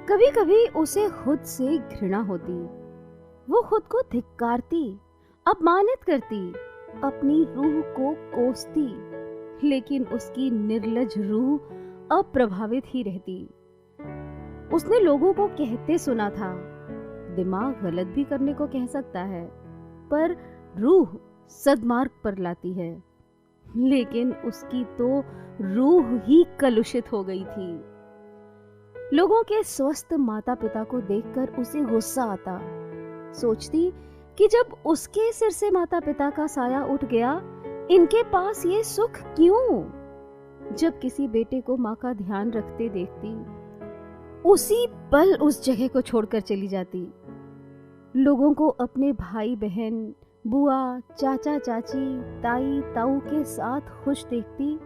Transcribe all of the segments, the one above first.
कभी कभी उसे खुद से घृणा होती। वो खुद को धिक्कारती, अपमानित करती, अपनी रूह को कोसती, लेकिन उसकी निर्लज रूह अप्रभावित ही रहती। उसने लोगों को कहते सुना था, दिमाग गलत भी करने को कह सकता है, पर रूह सद्मार्ग पर लाती है। लेकिन उसकी तो रूह ही कलुषित हो गई थी। लोगों के स्वस्थ माता पिता को देखकर उसे गुस्सा आता। सोचती कि जब उसके सिर से माता पिता का साया उठ गया, इनके पास ये सुख क्यों? जब किसी बेटे को माँ का ध्यान रखते देखती, उसी पल उस जगह को छोड़कर चली जाती। लोगों को अपने भाई बहन, बुआ, चाचा चाची, ताई ताऊ के साथ खुश देखती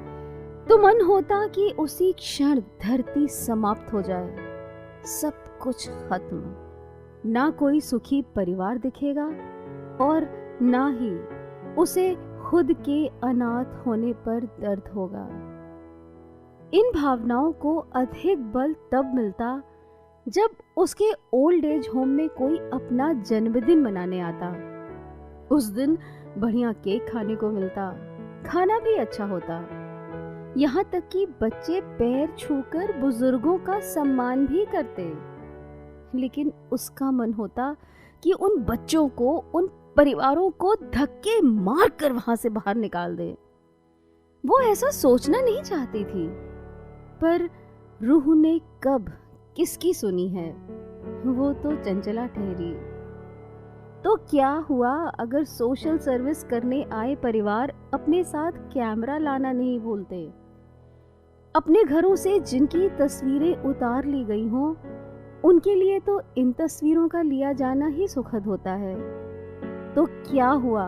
तो मन होता कि उसी क्षण धरती समाप्त हो जाए, सब कुछ खत्म। ना कोई सुखी परिवार दिखेगा और ना ही उसे खुद के अनाथ होने पर दर्द होगा। इन भावनाओं को अधिक बल तब मिलता जब उसके ओल्ड एज होम में कोई अपना जन्मदिन मनाने आता। उस दिन बढ़िया केक खाने को मिलता, खाना भी अच्छा होता, यहाँ तक कि बच्चे पैर छूकर बुजुर्गों का सम्मान भी करते। लेकिन उसका मन होता कि उन बच्चों को, उन परिवारों को धक्के मार कर वहां से बाहर निकाल दे। वो ऐसा सोचना नहीं चाहती थी, पर रूह ने कब किसकी सुनी है? वो तो चंचला ठहरी। तो क्या हुआ अगर सोशल सर्विस करने आए परिवार अपने साथ कैमरा लाना नहीं भूलते? अपने घरों से जिनकी तस्वीरें उतार ली गई हों, उनके लिए तो इन तस्वीरों का लिया जाना ही सुखद होता है। तो क्या हुआ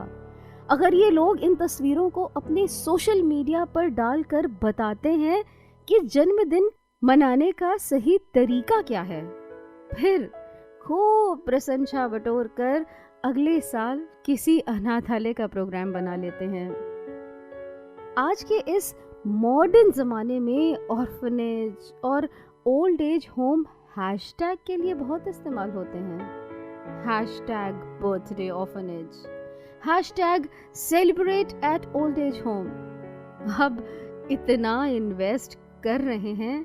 अगर ये लोग इन तस्वीरों को अपने सोशल मीडिया पर डालकर बताते हैं कि जन्मदिन मनाने का सही तरीका क्या है? फिर खूब प्रशंसा बटोर कर अगले साल किसी अनाथालय का प्रोग्राम बना लेते हैं। आज के इस मॉडर्न जमाने में ऑर्फनेज और ओल्ड एज होम हैशटैग के लिए बहुत इस्तेमाल होते हैं। Hashtag birthday orphanage, hashtag celebrate at old age home. अब इतना इन्वेस्ट कर रहे हैं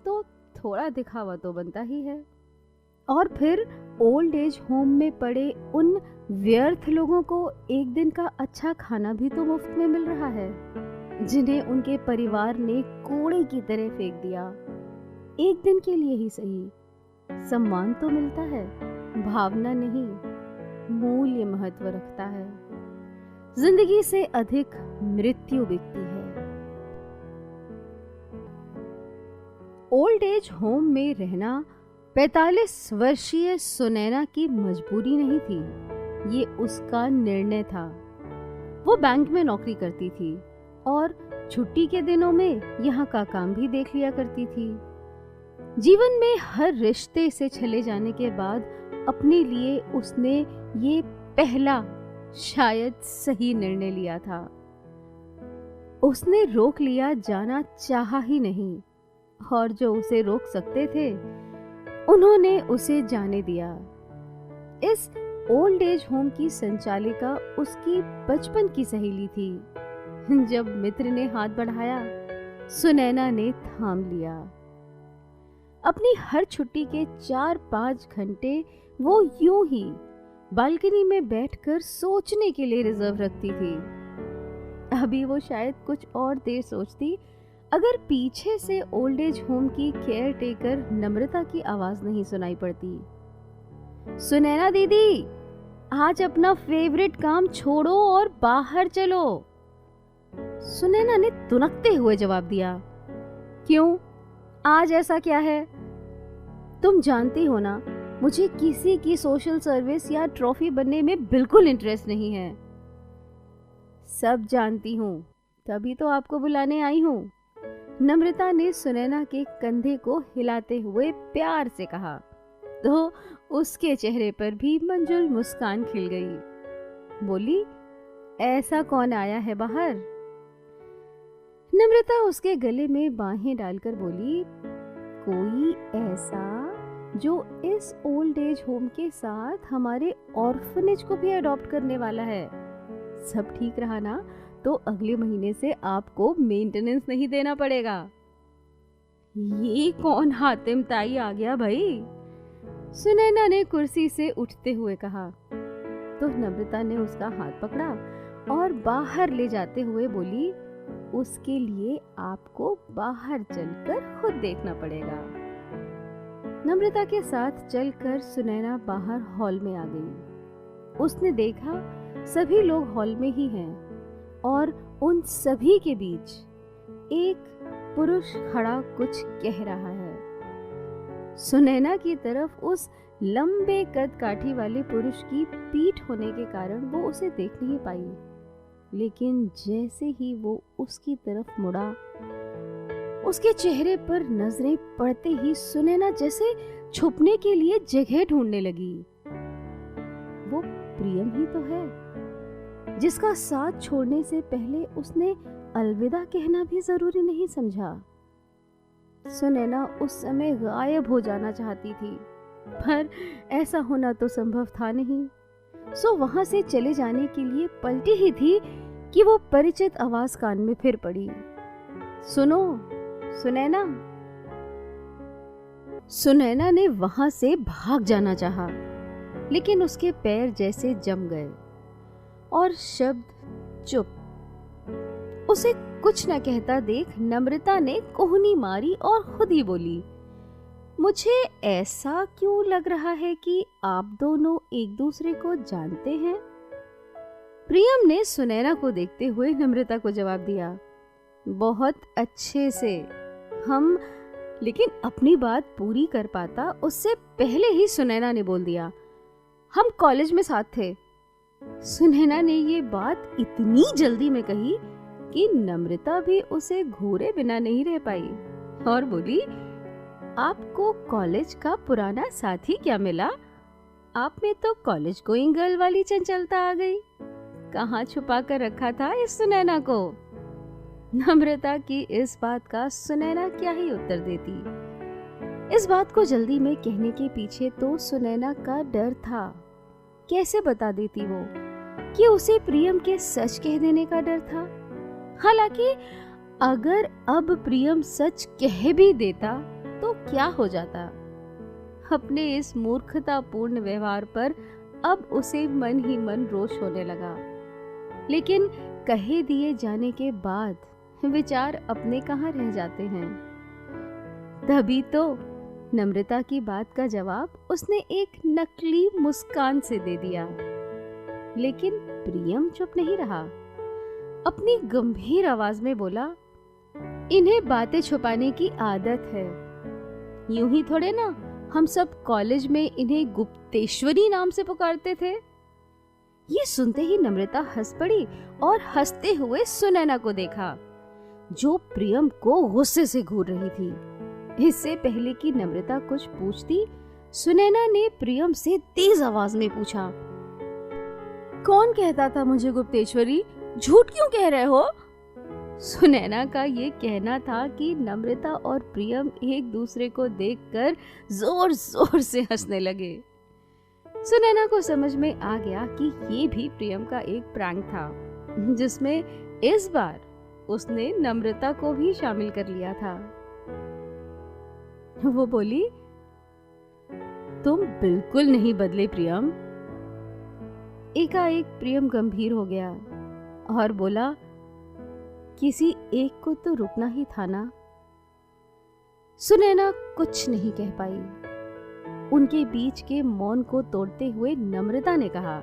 तो थोड़ा दिखावा तो बनता ही है। और फिर ओल्ड एज होम में पड़े उन व्यर्थ लोगों को एक दिन का अच्छा खाना भी तो मुफ्त में मिल रहा है, जिन्हें उनके परिवार ने कूड़े की तरह फेंक दिया। एक दिन के लिए ही सही, सम्मान तो मिलता है, भावना नहीं, मूल्य महत्व रखता है। जिंदगी से अधिक मृत्यु बिकती है। ओल्ड एज होम में रहना 45 वर्षीय सुनैना की मजबूरी नहीं थी, ये उसका निर्णय था। वो बैंक में नौकरी करती थी और छुट्टी के दिनों में यहाँ का काम भी देख लिया करती थी। जीवन में हर रिश्ते से चले जाने के बाद अपने लिए उसने ये पहला शायद सही निर्णय लिया था। उसने रोक लिया जाना चाहा ही नहीं, और जो उसे रोक सकते थे उन्होंने उसे जाने दिया। इस ओल्ड एज होम की संचालिका उसकी बचपन की सहेली थी। जब मित्र ने हाथ बढ़ाया, सुनैना ने थाम लिया। अपनी हर छुट्टी के 4-5 घंटे वो यूं ही बालकनी में बैठकर सोचने के लिए रिजर्व रखती थी। अभी वो शायद कुछ और देर सोचती अगर पीछे से ओल्ड एज होम की केयर टेकर नम्रता की आवाज नहीं सुनाई पड़ती। सुनैना दीदी, आज अपना फेवरेट काम छोड़ो और बाहर चलो। सुनैना ने तुनकते हुए जवाब दिया, क्यों, आज ऐसा क्या है? तुम जानती हो ना, मुझे किसी की सोशल सर्विस या ट्रॉफी बनने में बिल्कुल इंटरेस्ट नहीं है। सब जानती हूँ, तभी तो आपको बुलाने आई हूँ। नम्रता ने सुनैना के कंधे को हिलाते हुए प्यार से कहा, तो उसके चेहरे पर भी मंजुल मुस्कान खिल गई। बोली, ऐसा कौन आया है बाहर? नम्रता उसके गले में बाहें डालकर बोली, कोई ऐसा जो इस ओल्ड एज होम के साथ हमारे ऑर्फनेज को भी अडॉप्ट करने वाला है। सब ठीक रहा ना तो अगले महीने से आपको मेंटेनेंस नहीं देना पड़ेगा। ये कौन हातिम ताई आ गया भाई? सुनैना ने कुर्सी से उठते हुए कहा। तो नम्रता ने उसका हाथ पकड़ा और बाहर ले जाते हुए बोली, उसके लिए आपको बाहर चलकर खुद देखना पड़ेगा। नम्रता के साथ चलकर सुनैना बाहर हॉल में आ गई। उसने देखा सभी लोग हॉल में ही हैं और उन सभी के बीच एक पुरुष खड़ा कुछ कह रहा है। सुनैना की तरफ उस लंबे कद काठी वाले पुरुष की पीठ होने के कारण वो उसे देख नहीं पाई, लेकिन जैसे ही वो उसकी तरफ मुड़ा, उसके चेहरे पर नजरें पड़ते ही सुनैना जैसे छुपने के लिए जगह ढूंढने लगी। वो प्रियम ही तो है, जिसका साथ छोड़ने से पहले उसने अलविदा कहना भी जरूरी नहीं समझा। सुनैना उस समय गायब हो जाना चाहती थी, पर ऐसा होना तो संभव था नहीं। सो वहां से चले जाने के लिए पलटी ही थी कि वो परिचित आवाज कान में फिर पड़ी। सुनो सुनैना। सुनैना ने वहां से भाग जाना चाहा, लेकिन उसके पैर जैसे जम गए और शब्द चुप। उसे कुछ न कहता देख नम्रता ने कोहनी मारी और खुद ही बोली, मुझे ऐसा क्यों लग रहा है कि आप दोनों एक दूसरे को जानते हैं? प्रियम ने सुनैना को देखते हुए नम्रता को जवाब दिया, बहुत अच्छे से। हम लेकिन अपनी बात पूरी कर पाता उससे पहले ही सुनैना ने बोल दिया, हम कॉलेज में साथ थे। सुनैना ने ये बात इतनी जल्दी में कही कि नम्रता भी उसे घूरे बिना नहीं रह पाई और बोली, आपको कॉलेज का पुराना साथी क्या मिला? आप में तो कॉलेज गोइंग गर्ल वाली चंचलता आ गई। कहाँ छुपा कर रखा था इस सुनैना को? नम्रता की इस बात का सुनैना क्या ही उत्तर देती। इस बात को जल्दी में कहने के पीछे तो सुनैना का डर था। कैसे बता देती वो कि उसे प्रियम के सच कह देने का डर था। हालांकि अगर अब प्रियम सच कह भी देता तो क्या हो जाता? अपने इस मूर्खतापूर्ण व्यवहार पर अब उसे मन ही मन रोष होने लगा। लेकिन कहे दिए जाने के बाद विचार अपने कहाँ रह जाते हैं। तभी तो नम्रता की बात का जवाब उसने एक नकली मुस्कान से दे दिया। लेकिन प्रियम चुप नहीं रहा। अपनी गंभीर आवाज में बोला, इन्हें बातें छुपाने की आदत है। यूं ही थोड़े ना हम सब कॉलेज में इन्हें गुप्तेश्वरी नाम से पुकारते थे। ये सुनते ही नम्रता हंस पड़ी और हंसते हुए सुनैना को देखा, जो प्रियम को गुस्से से घूर रही थी। इससे पहले कि नम्रता कुछ पूछती, सुनैना ने प्रियम से तेज आवाज में पूछा, कौन कहता था मुझे गुप्तेश्वरी? झूठ क्यों कह रहे हो? सुनैना का ये कहना था कि नम्रता और प्रियम एक दूसरे को देखकर जोर जोर से हंसने लगे। सुनैना को समझ में आ गया कि ये भी प्रियम का एक प्रैंक था, जिसमें इस बार उसने नम्रता को भी शामिल कर लिया था। वो बोली, तुम बिल्कुल नहीं बदले प्रियम। एकाएक प्रियम गंभीर हो गया और बोला, किसी एक को तो रुकना ही था ना। सुनैना कुछ नहीं कह पाई। उनके बीच के मौन को तोड़ते हुए नम्रता ने कहा,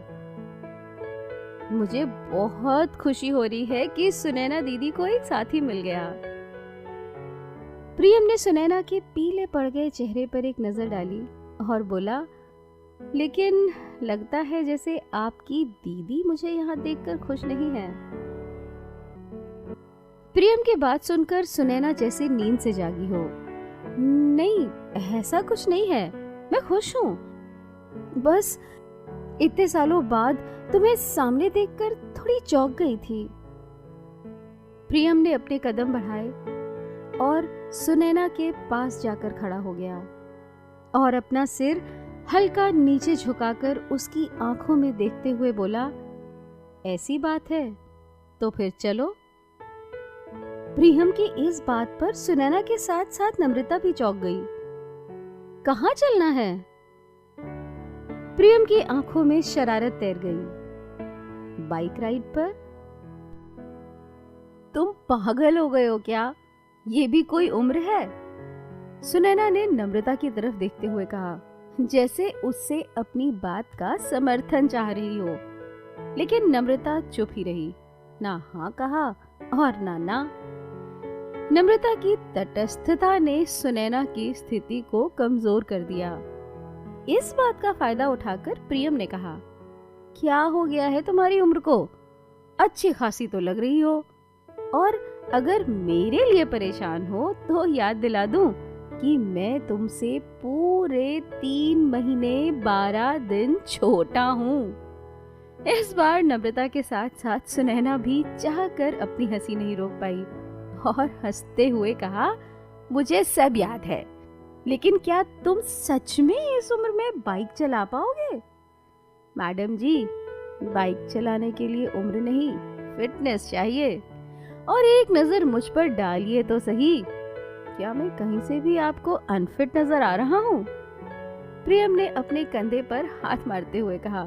मुझे बहुत खुशी हो रही है कि सुनैना दीदी को एक साथी मिल गया। प्रियम ने सुनैना के पीले पड़ गए चेहरे पर एक नजर डाली और बोला, लेकिन लगता है जैसे आपकी दीदी मुझे यहाँ देखकर खुश नहीं है। प्रियम की बात सुनकर सुनैना जैसे नींद से जागी हो। नहीं, ऐसा कुछ नहीं है, मैं खुश हूँ। बस इतने सालों बाद तुम्हें सामने देखकर थोड़ी चौंक गई थी। प्रियम ने अपने कदम बढ़ाए और सुनैना के पास जाकर खड़ा हो गया। और अपना सिर हल्का नीचे झुकाकर उसकी आंखों में देखते हुए बोला, ऐसी बात है तो फिर चलो। प्रियम की इस बात पर सुनैना के साथ साथ नम्रता भी चौंक गई। कहाँ चलना है? प्रियम की आंखों में शरारत तैर गई। बाइक राइड पर? तुम पागल हो गए हो क्या? ये भी कोई उम्र है? सुनैना ने नम्रता की तरफ देखते हुए कहा, जैसे उससे अपनी बात का समर्थन चाह रही हो। लेकिन नम्रता चुप ही रही, ना हाँ कहा और ना। नम्रता की तटस्थता ने सुनैना की स्थिति को कमजोर कर दिया। इस बात का फायदा उठाकर प्रियम ने कहा, क्या हो गया है तुम्हारी उम्र को? अच्छी खासी तो लग रही हो। और अगर मेरे लिए परेशान हो तो याद दिला दूं कि मैं तुमसे पूरे 3 महीने 12 दिन छोटा हूँ। इस बार नम्रता के साथ साथ सुनैना भी चाहकर अपनी हंसी नहीं रोक पाई और हंसते हुए कहा, मुझे सब याद है, लेकिन क्या तुम सच में इस उम्र में बाइक चला पाओगे? मैडम जी, बाइक चलाने के लिए उम्र नहीं, फिटनेस चाहिए। और एक नजर मुझ पर डालिए तो सही, क्या मैं कहीं से भी आपको अनफिट नजर आ रहा हूँ? प्रियम ने अपने कंधे पर हाथ मारते हुए कहा।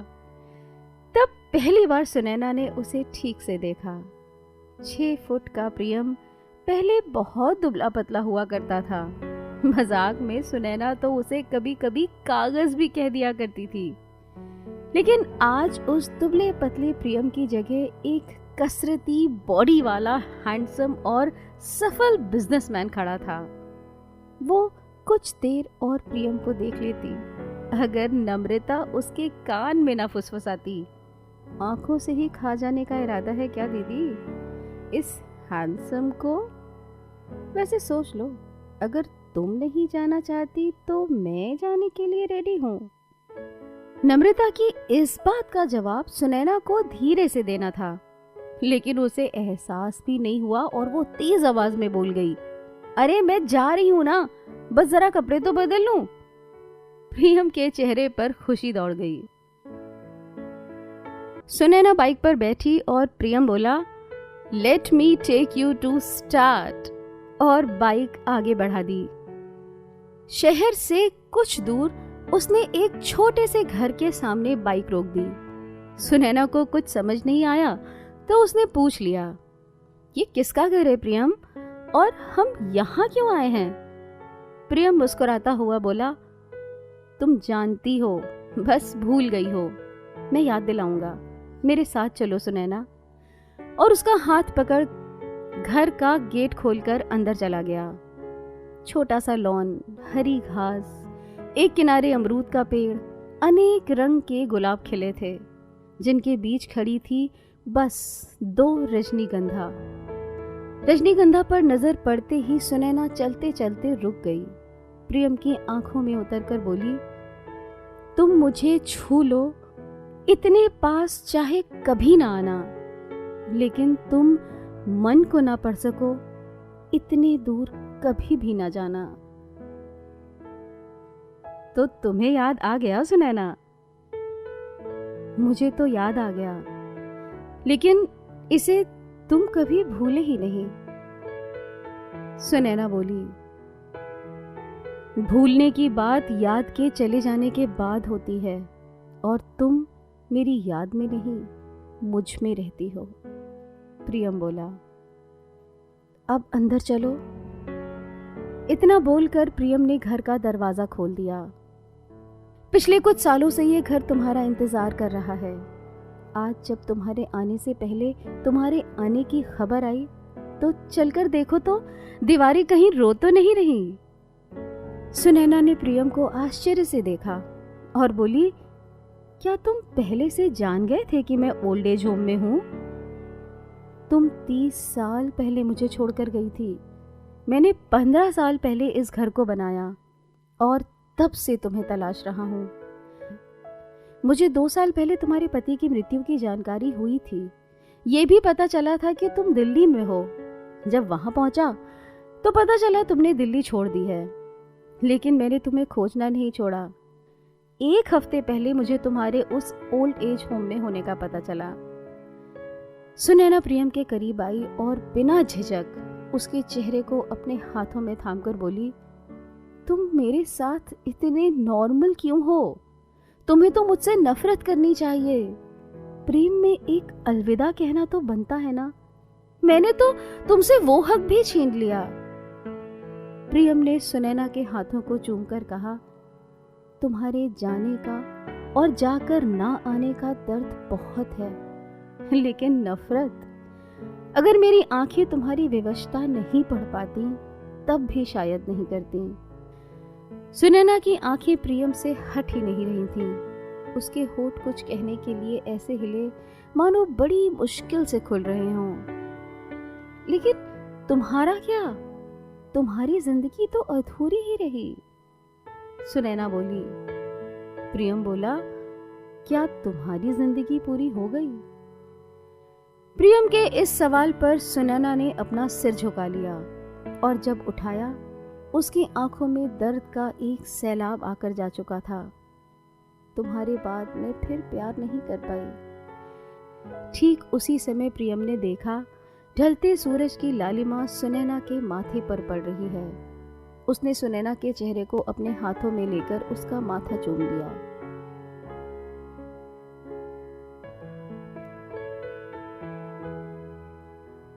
तब पहली बार सुनैना ने उसे ठीक से देखा। 6 फुट का प्रियम पहले बहुत दुबला पतला हुआ करता था। मजाक में सुनैना तो उसे कभी कभी कागज भी कह दिया करती थी। लेकिन आज उस दुबले पतले प्रियम की जगह एक कसरती बॉडी वाला हैंडसम और सफल बिजनेसमैन खड़ा था। वो कुछ देर और प्रियम को देख लेती, अगर नम्रता उसके कान में ना फुसफुसाती। आंखों से ही खा जाने का इरादा है क्या दीदी इस हैंडसम को? वैसे सोच लो, अगर तुम नहीं जाना चाहती तो मैं जाने के लिए रेडी हूँ। नम्रता की इस बात का जवाब सुनैना को धीरे से देना था, लेकिन उसे एहसास भी नहीं हुआ और वो तेज आवाज में बोल गई, अरे मैं जा रही हूँ ना, बस जरा कपड़े तो बदल लूं। प्रियम के चेहरे पर खुशी दौड़ गई। सुनैना बाइक पर बैठी और प्रियम बोला, let me take you to start, और बाइक आगे बढ़ा दी। शहर से कुछ दूर उसने एक छोटे से घर के सामने बाइक रोक दी। सुनैना को कुछ समझ नहीं आया तो उसने पूछ लिया, ये किसका घर है प्रियम, और हम यहाँ क्यों आए हैं? प्रियम मुस्कुराता हुआ बोला, तुम जानती हो, बस भूल गई हो, मैं याद दिलाऊंगा, मेरे साथ चलो सुनैना। और उसका हाथ पकड़ घर का गेट खोलकर अंदर चला गया। छोटा सा लॉन, हरी घास, एक किनारे अमरूद का पेड़, अनेक रंग के गुलाब खिले थे, जिनके बीच खड़ी थी बस 2 रजनीगंधा। रजनीगंधा पर नजर पड़ते ही सुनैना चलते चलते रुक गई। प्रियम की आंखों में उतरकर बोली, तुम मुझे छू लो, इतने पास चाहे कभी ना आना, लेकिन तुम मन को ना पढ़ सको, इतने दूर कभी भी ना जाना। तो तुम्हें याद आ गया सुनैना? मुझे तो याद आ गया, लेकिन इसे तुम कभी भूले ही नहीं। सुनैना बोली, भूलने की बात याद के चले जाने के बाद होती है, और तुम मेरी याद में नहीं, मुझ में रहती हो। प्रियम बोला, अब अंदर चलो। इतना बोलकर प्रियम ने घर का दरवाजा खोल दिया। पिछले कुछ सालों से ये घर तुम्हारा इंतजार कर रहा है। आज जब तुम्हारे आने से पहले तुम्हारे आने की खबर आई तो चलकर देखो तो दीवारें कहीं रो तो नहीं रही। सुनैना ने प्रियम को आश्चर्य से देखा और बोली, क्या तुम पहले से जान गए थे कि मैं ओल्ड एज होम में हूं? तुम 30 साल पहले मुझे छोड़कर गई थी। मैंने 15 साल पहले इस घर को बनाया और तब से तुम्हें तलाश रहा हूं। मुझे 2 साल पहले तुम्हारे पति की मृत्यु की जानकारी हुई थी। ये भी पता चला था कि तुम दिल्ली में हो। जब वहां पहुंचा तो पता चला तुमने दिल्ली छोड़ दी है। लेकिन मैंने तुम्हें खोजना नहीं छोड़ा। 1 हफ्ते पहले मुझे तुम्हारे उस ओल्ड एज होम में होने का पता चला। सुनैना प्रियम के करीब आई और बिना झिझक उसके चेहरे को अपने हाथों में थामकर बोली, तुम मेरे साथ इतने नॉर्मल क्यों हो? तुम्हें तो मुझसे नफरत करनी चाहिए। प्रेम में एक अलविदा कहना तो बनता है ना। मैंने तो तुमसे वो हक भी छीन लिया। प्रियम ने सुनैना के हाथों को चूमकर कहा, तुम्हारे जाने का और जाकर ना आने का दर्द बहुत है, लेकिन नफरत, अगर मेरी आंखें तुम्हारी विवशता नहीं पढ़ पाती तब भी शायद नहीं करती। सुनैना की आंखें प्रियम से हट ही नहीं रही थीं। उसके होठ कुछ कहने के लिए ऐसे हिले मानो बड़ी मुश्किल से खुल रहे हों। लेकिन तुम्हारा क्या? तुम्हारी जिंदगी तो अधूरी ही रही। सुनैना बोली। प्रियम बोला, क्या तुम्हारी जिंदगी पूरी हो गई? प्रियम के इस सवाल पर सुनैना ने अपना सिर झुका लिया और जब उठाया उसकी आंखों में दर्द का एक सैलाब आकर जा चुका था। तुम्हारे बाद मैं फिर प्यार नहीं कर पाई। ठीक उसी समय प्रियम ने देखा ढलते सूरज की लालिमा सुनैना के माथे पर पड़ रही है। उसने सुनैना के चेहरे को अपने हाथों में लेकर उसका माथा चूम लिया।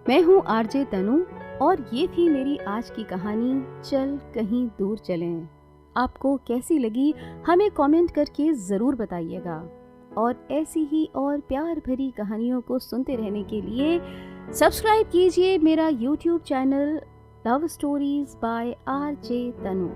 मैं हूं आरजे तनु और ये थी मेरी आज की कहानी चल कहीं दूर चलें। आपको कैसी लगी हमें कमेंट करके ज़रूर बताइएगा और ऐसी ही और प्यार भरी कहानियों को सुनते रहने के लिए सब्सक्राइब कीजिए मेरा YouTube channel love stories by RJ Tanu.